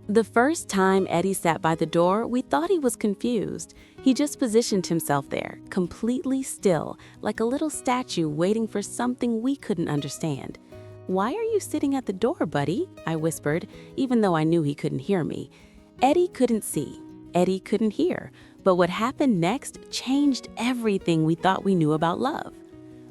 The first time Eddie sat by the door, we thought he was confused. He just positioned himself there, completely still, like a little statue waiting for something we couldn't understand. "Why are you sitting at the door, buddy?" I whispered, even though I knew he couldn't hear me. Eddie couldn't see. Eddie couldn't hear. But what happened next changed everything we thought we knew about love.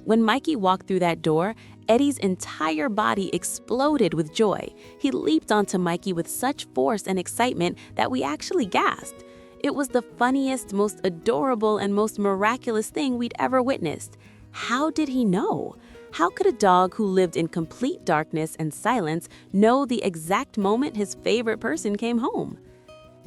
When Mikey walked through that door, Eddie's entire body exploded with joy. He leaped onto Mikey with such force and excitement that we actually gasped. It was the funniest, most adorable, and most miraculous thing we'd ever witnessed. How did he know? How could a dog who lived in complete darkness and silence know the exact moment his favorite person came home?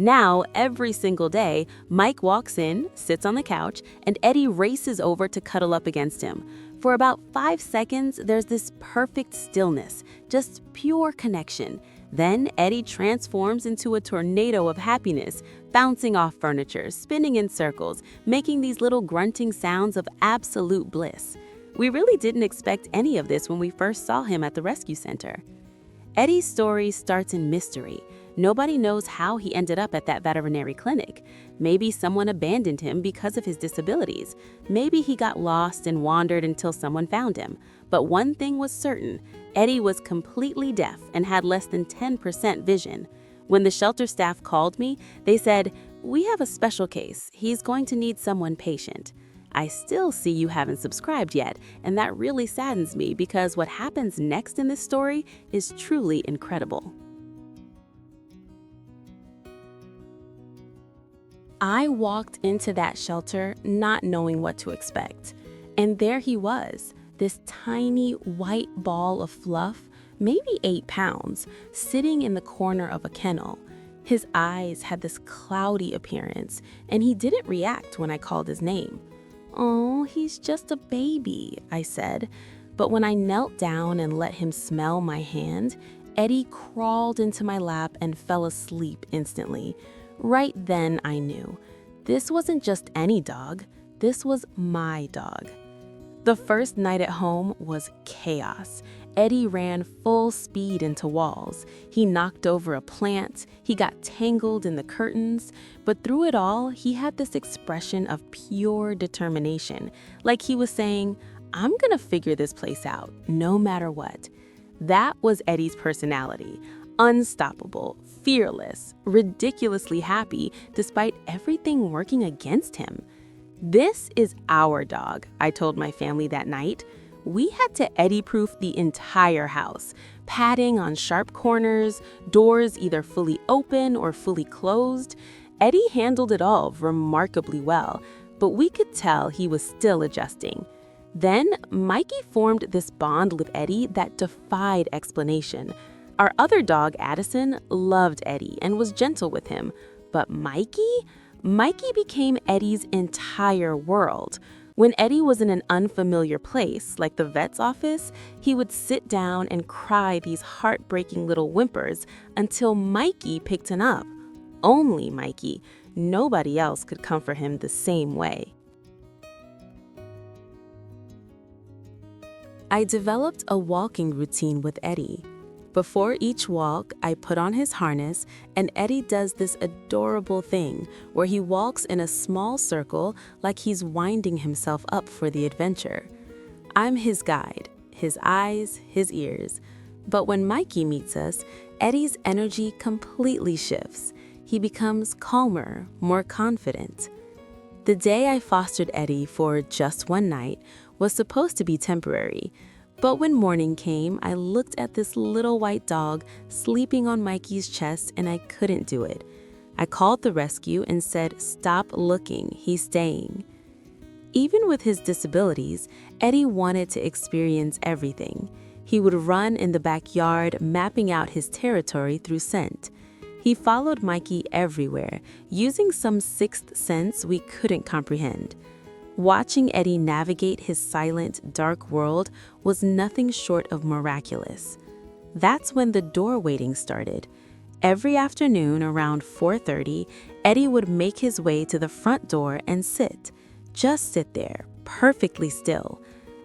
Now, every single day, Mike walks in, sits on the couch, and Eddie races over to cuddle up against him. For about 5 seconds, there's this perfect stillness, just pure connection. Then Eddie transforms into a tornado of happiness, bouncing off furniture, spinning in circles, making these little grunting sounds of absolute bliss. We really didn't expect any of this when we first saw him at the rescue center. Eddie's story starts in mystery. Nobody knows how he ended up at that veterinary clinic. Maybe someone abandoned him because of his disabilities. Maybe he got lost and wandered until someone found him. But one thing was certain: Eddie was completely deaf and had less than 10% vision. When the shelter staff called me, they said, "We have a special case. He's going to need someone patient." I still see you haven't subscribed yet, and that really saddens me because what happens next in this story is truly incredible. I walked into that shelter not knowing what to expect. And there he was, this tiny white ball of fluff, maybe 8 pounds, sitting in the corner of a kennel. His eyes had this cloudy appearance, and he didn't react when I called his name. "Oh, he's just a baby," I said. But when I knelt down and let him smell my hand, Eddie crawled into my lap and fell asleep instantly. Right then I knew. This wasn't just any dog. This was my dog. The first night at home was chaos. Eddie ran full speed into walls. He knocked over a plant. He got tangled in the curtains. But through it all, he had this expression of pure determination, like he was saying, "I'm gonna figure this place out, no matter what." That was Eddie's personality. Unstoppable, fearless, ridiculously happy despite everything working against him. "This is our dog," I told my family that night. We had to Eddie-proof the entire house, padding on sharp corners, doors either fully open or fully closed. Eddie handled it all remarkably well, but we could tell he was still adjusting. Then Mikey formed this bond with Eddie that defied explanation. Our other dog, Addison, loved Eddie and was gentle with him. But Mikey became Eddie's entire world. When Eddie was in an unfamiliar place, like the vet's office, he would sit down and cry these heartbreaking little whimpers until Mikey picked him up. Only Mikey. Nobody else could comfort him the same way. I developed a walking routine with Eddie. Before each walk, I put on his harness, and Eddie does this adorable thing where he walks in a small circle like he's winding himself up for the adventure. I'm his guide, his eyes, his ears. But when Mikey meets us, Eddie's energy completely shifts. He becomes calmer, more confident. The day I fostered Eddie for just one night was supposed to be temporary. But when morning came, I looked at this little white dog sleeping on Mikey's chest and I couldn't do it. I called the rescue and said, "Stop looking, he's staying." Even with his disabilities, Eddie wanted to experience everything. He would run in the backyard, mapping out his territory through scent. He followed Mikey everywhere, using some sixth sense we couldn't comprehend. Watching Eddie navigate his silent, dark world was nothing short of miraculous. That's when the door waiting started. Every afternoon around 4:30, Eddie would make his way to the front door and sit. Just sit there, perfectly still.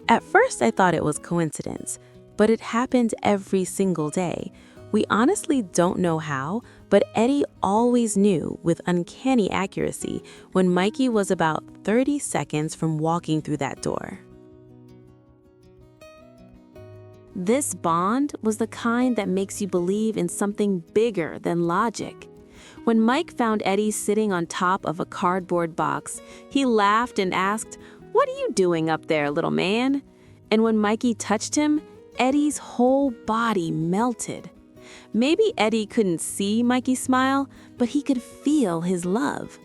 At first I thought it was coincidence, but it happened every single day. We honestly don't know how, but Eddie always knew with uncanny accuracy when Mikey was about 30 seconds from walking through that door. This bond was the kind that makes you believe in something bigger than logic. When Mike found Eddie sitting on top of a cardboard box, he laughed and asked, "What are you doing up there, little man?" And when Mikey touched him, Eddie's whole body melted. Maybe Eddie couldn't see Mikey smile, but he could feel his love.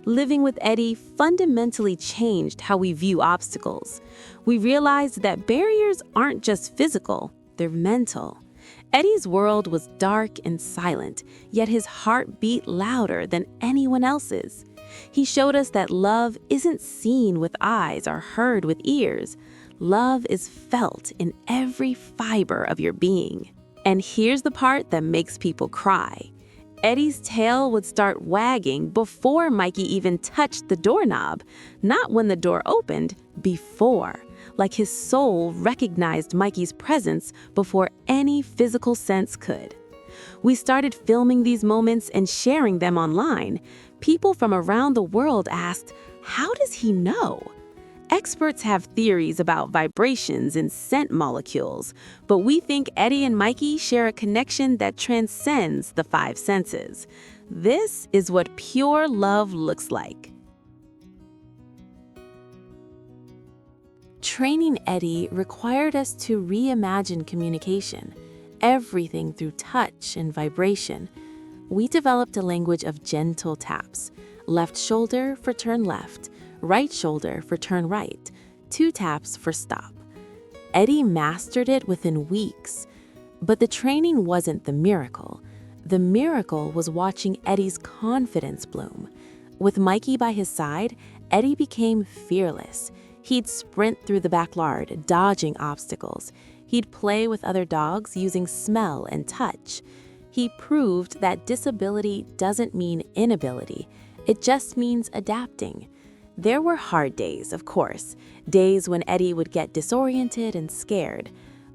Living with Eddie fundamentally changed how we view obstacles. We realized that barriers aren't just physical, they're mental. Eddie's world was dark and silent, yet his heart beat louder than anyone else's. He showed us that love isn't seen with eyes or heard with ears. Love is felt in every fiber of your being. And here's the part that makes people cry. Eddie's tail would start wagging before Mikey even touched the doorknob. Not when the door opened, before. Like his soul recognized Mikey's presence before any physical sense could. We started filming these moments and sharing them online. People from around the world asked, "How does he know?" Experts have theories about vibrations and scent molecules, but we think Eddie and Mikey share a connection that transcends the five senses. This is what pure love looks like. Training Eddie required us to reimagine communication, everything through touch and vibration. We developed a language of gentle taps, left shoulder for turn left, right shoulder for turn right, 2 taps for stop. Eddie mastered it within weeks. But the training wasn't the miracle. The miracle was watching Eddie's confidence bloom. With Mikey by his side, Eddie became fearless. He'd sprint through the backyard, dodging obstacles. He'd play with other dogs using smell and touch. He proved that disability doesn't mean inability. It just means adapting. There were hard days, of course, days when Eddie would get disoriented and scared.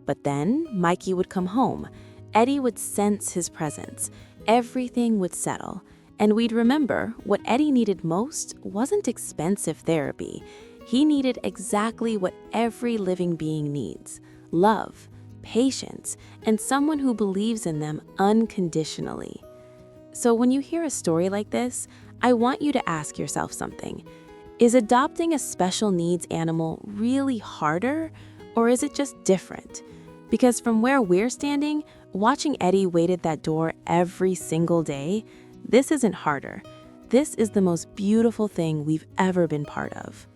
But then Mikey would come home. Eddie would sense his presence. Everything would settle. And we'd remember what Eddie needed most wasn't expensive therapy. He needed exactly what every living being needs: love, patience, and someone who believes in them unconditionally. So when you hear a story like this, I want you to ask yourself something. Is adopting a special needs animal really harder, or is it just different? Because from where we're standing, watching Eddie wait at that door every single day, this isn't harder. This is the most beautiful thing we've ever been part of.